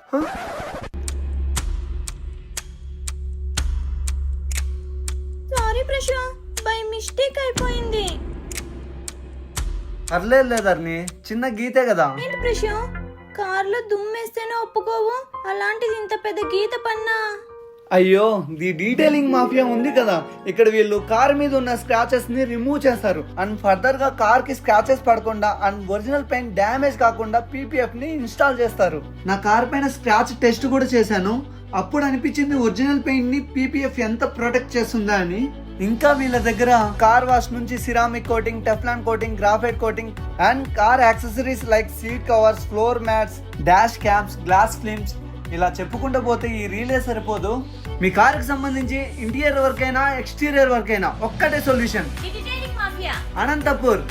Sorry ప్రశు, by mistake అయిపోయింది. అర్లేదు ధరణి, చిన్న గీతే కదా. ఏంటి ప్రశు, కార్లో దుమ్మేస్తేనే ఒప్పుకోవు, అలాంటిది ఇంత పెద్ద గీత పన్నా? అయ్యో, ది డీటెయిలింగ్ మాఫియా ఉంది కదా, ఇక్కడ వీళ్ళు కార్ మీద ఉన్న స్క్రాచెస్ ని రిమూవ్ చేస్తారు అండ్ ఫర్దర్ గా కార్ కి స్క్రాచెస్ పడకుండా అండ్ ఒరిజినల్ పెయింట్ డ్యామేజ్ కాకుండా పీపీఎఫ్ ని ఇన్స్టాల్ చేస్తారు. నా కార్ పైన స్క్రాచ్ టెస్ట్ కూడా చేశాను. అప్పుడు అనిపించింది ఒరిజినల్ పెయింట్ ని పీపీఎఫ్ ఎంత ప్రొటెక్ట్ చేస్తుందా అని. ఇంకా వీళ్ళ దగ్గర కార్ వాష్ నుంచి ceramic coating, Teflon coating, graphite coating and car accessories like seat covers, floor mats, dash caps, glass films, ఇలా చెప్పుకుంటూ పోతే ఈ రీలే సరిపోదు. మీ కార్ కి సంబంధించి ఇంటీరియర్ వర్క్ అయినా ఎక్స్టీరియర్ వర్క్ అయినా ఒక్కటే సొల్యూషన్, మాఫియా అనంతపూర్.